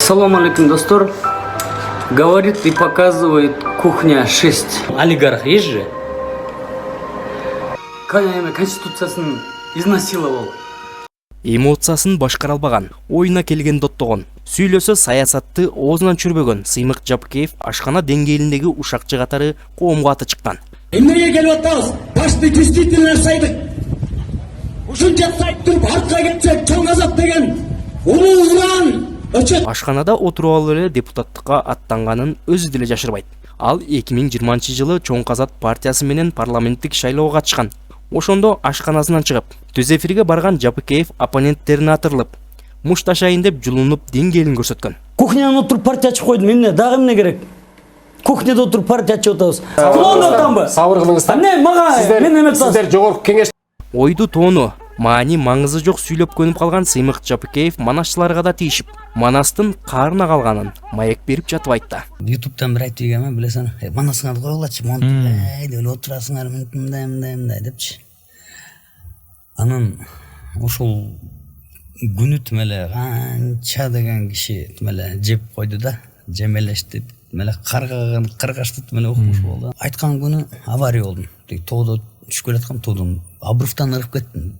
Ассаламу алейкум, достор. Говорит и показывает кухня 6. Олигарх есть же? Конституциясын изнасиловал. Эмоциясын башкара албаган, оюна келген доттогон, сүйлөсө саясатты оозунан чүрбөгөн Сыймык Жапыкеев ашкана деңгээлиндеги ушакчы катары коомго аты чыккан. Эмнеге келип атабыз? Башты действительно сайдык. Ушунча сайт туруп артка кетсек чоң азап деген улуу уран өчөт. Ашканада отуруп алып эле депутаттыкка аттанганын өзү деле жашырбайт. Ал 2020 жылы Чоң Казат партиясы менен парламенттик шайлоого катышкан. Ошондо ашканасынан чыгып, түз эфирге барган Жапыкеев оппоненттерине атырылып, мушташайын деп жулунуп деңгээлин көрсөткөн. Кухнядан отуруп партия ачып койдум, эмне дагы эмне керек? Кухняда отуруп партия ачып атабыз. Кулоонду атамбы? Сабыр кылыңыздар. Эмне мага мен эме атасыз? Сиздер жогорку кеңеш Ойду тоону, маани маңызы жок сүйлөп көнүп калган Сыймык Жапыкеев манашчыларга да тийишип, Манастын каарына калганын маек берип жатып айтты. Ютубтан бир айтып ийгенмин, билесиң, манасыңарды койгулачы, монтип, деп отурасыңар, мындай депчи. Анан ошол күнү тмеле канча деген киши тмеле жеп койду да, жемелешти, тмеле каргашты тмеле окумуш болду. Айткан күнү авария болдум. Тоодо түшүп келаткам, тоодон обрывтан ырып кеттим.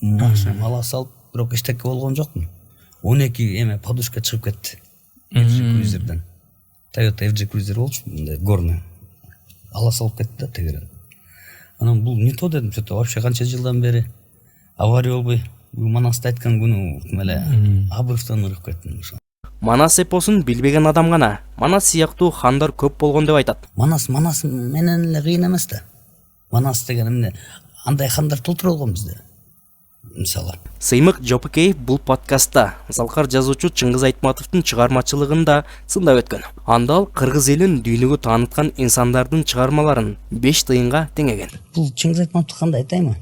Машина ала салып, бирок эчтеке болгон жокмун. 12 эме подушка чыгып кетти. FJ Cruiser'den. Toyota FJ Cruiser болчу, мындай горный. Ала салып кетти да тегерен. Анан бул не то дедим, что-то вообще канча жылдан бери авария болбой, Манасты айткан күнү меле обрывтан ырып кеттим. Манас эпосун билбеген адам гана Манас сыяктуу хандар көп болгон деп айтат. Манас менен эле кыйын эмес да. Манас деген эмне? Андай хандар толтура алган бизде. Мисалы. Сыймык Жапыкеев бул подкастта залкар жазуучу Чыңгыз Айтматовдун чыгармачылыгында сындап өткөн. Анда ал кыргыз элин дүйнөгө тааныткан инсандардын чыгармаларын 5 тыйынга теңеген. Бул Чыңгыз Айтматовду кандай айтаймы?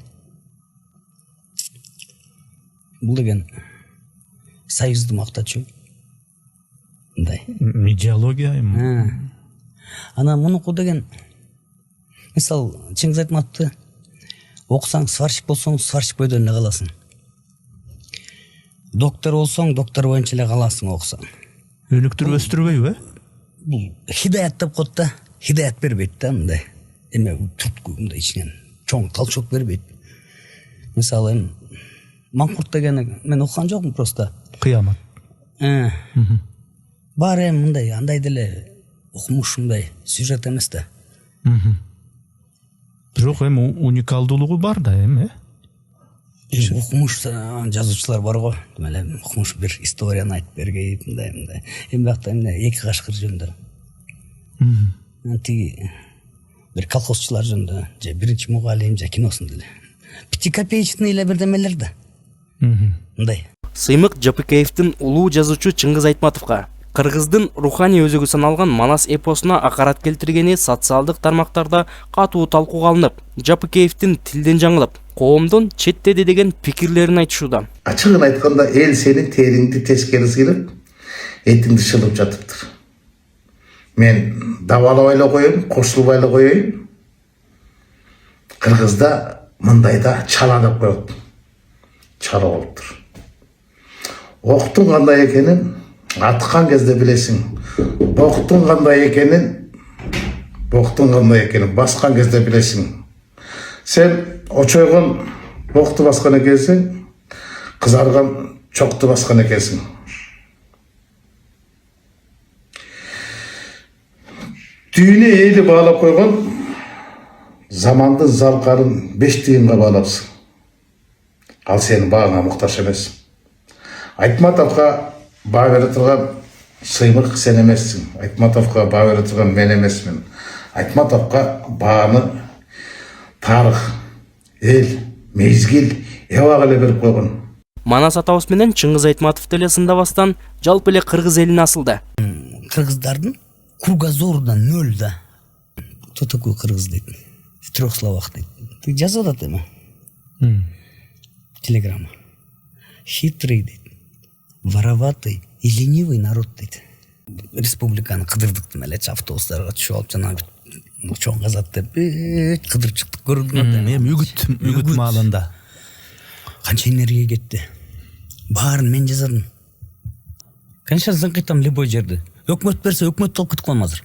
Бул деген союзду мактачу. Мындай. Идеология. Ана мунуку деген мисал Чыңгыз Айтматовду окусаң, сварщик болсоң, сварщик бойдон эле каласың. Доктор болсоң, доктор боюнча эле каласың окусаң. Өнүктүрүп өстүрбөйбү? Бул хидаят деп коет да, хидаят бербейт да мындай. Эме туртку мындай ичинен чоң талчок бербейт. Мисалы Маңкурт деген мен окуган жокмун просто. Кыямат. Баары мындай, андай деле окумуш мындай сюжет эмес да. Бирок эми уникалдуулугу бар да эми. Окумуш жазуучулар бар го. Демеле окумуш бир историяны айтып бергейт мындай. Эми бакта эмне эки кашкыр жөнүндө. Тиги бир колхозчулар жөнүндө, же биринчи мугалим, же киносун деле. Пятикопеечный эле бирдемелер да. Мындай. Сыймык Жапыкеевдин улуу жазуучу Чыңгыз Айтматовго кыргыздын руханий өзөгү саналган Манас эпосуна акарат келтиргени социалдык тармактарда катуу талкууга алынып, Жапыкеевдин тилден жаңылып, коомдун четтеди деген пикирлерин айтышууда. Ачыгын айтканда эл сенин териңди тескери сыйлап, этиңди шылып жатыптыр. Мен дабалабай эле коеюн, кошулбай эле коеюн. Кыргызда мындайда чала деп коет. Чала болуптур. Октун кандай экенин аткан кезде билесиң. Боктун кандай экенин баскан кезде билесиң. Сен очойгон бокту баскан экенсиң, кызарган чокту баскан экенсиң. Түйүнө эли баалап койгон замандын залкарын 5 тыйынга баалапсың. Ал сенин бааңа муктаж эмес. Айтматовго баа бере турган Сыймык сен эмессиң. Айтматовго баа бере турган мен эмесмин. Айтматовго бааны тарых, эл, мезгил, эбак эле берип койгон. Манас атабыз менен Чыңгыз Айтматов деле сындабастан жалпы эле кыргыз элине асылды. Кыргыздардын кругозору 0 да. Кто такой кыргыз дейт? В 3 словах дейт. Ты жазып атат эми? Телеграмма. Хитрый дейт. Вороватый и ленивый народ дейт. Республиканы кыдырдык демеле, автобустарга түшүп алып жана Чоң Казат деп кыдырып чыктык, көрдүңөр. Эми үгүт маалында. Канча энергия кетти. Баарын мен жазадым. Конечно, зыңкыйтам любой жерди. Өкмөт берсе өкмөт алып кетип коем азыр.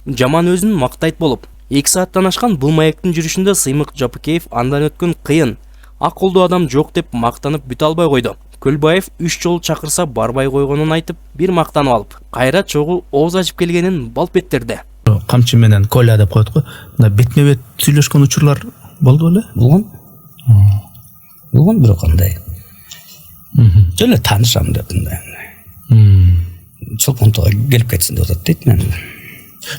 Жаман өзүн мактайт болуп, 2 сааттан ашкан бул маектин жүрүшүндө Сыймык Жапыкеев андан өткөн кыйын, ак колдуу адам жок деп мактанып бүтө албай койду. Көлбаев 3 жолу чакырса барбай койгонун айтып, бир мактанып алып, кайра чогуу ооз ачып келгенин балпеттерди. Камчы менен Коля деп коет го. Мына бетме бет сүйлөшкөн учурлар болду беле? Болгон бирок кандай. Жөлө таанышам деп мындай. Чолпонтога келип кетсин деп атат дейт мен.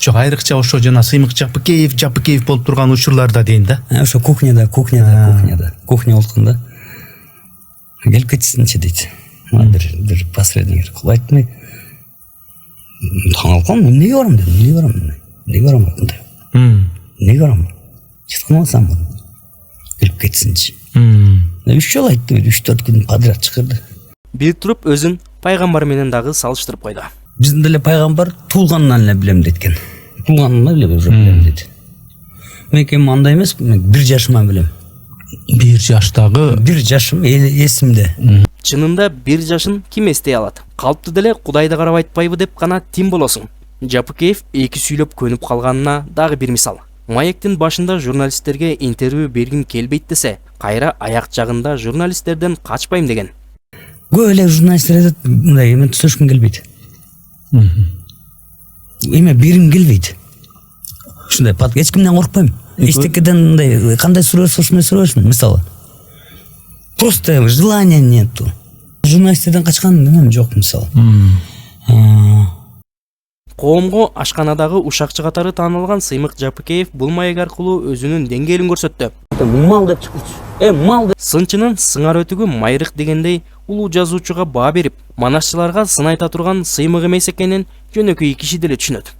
Жок, айрыкча ошо жана Сыймык Жапыкеев болуп турган учурларда дейин да. Ошо кухня болтканда. Келип кетсинчи дейт. Бир посредник кылып айтмай. Таң алкам, эмнеге барам дедим, эмнеге барам мындай. Эмнеге барам? Чыткан алсам bunu. Келип кетсинчи. 3 жолу айтты, 3-4 күн подряд чакырды. Бир туруп өзүн пайгамбар менен дагы салыштырып койду. Биздин деле пайгамбар туулганынан эле билем дейт экен. Туулганынан эле уже билем дейт. Мен эми андай эмес, 1 жашыма билем. 1 жаштагы 1 жашым эсимде. Чынында 1 жашын ким эстей алат? Калпты деле Кудайды карап айтпайбы деп гана тим болосуң. Жапыкеев 2 сүйлөп көнүп калганына дагы бир мисал. Маектин башында журналисттерге интервью бергим келбейт десе, кайра аяк жагында журналисттерден качпайм деген. Көп эле журналисттер мындай эме түзөшкүм келбейт. Эме бирим келбейт. Ушундай эч кимден коркпойм. Эчтекеден мындай кандай суроо сурашмын, мисалы. Просто желания нету. Журналисттерден качкан эмем жок, мисалы. Коомго ашканадагы ушакчы катары таанылган Сыймык Жапыкеев бул маек аркылуу өзүнүн деңгээлин көрсөттү. Мал деп чыкчы. Мал деп. Сынчынын сыңар өтүгү майрык дегендей улуу жазуучуга баа берип, манашчыларга сын айта турган Сыймык эмес экенин жөнөкөй киши деле түшүнөт.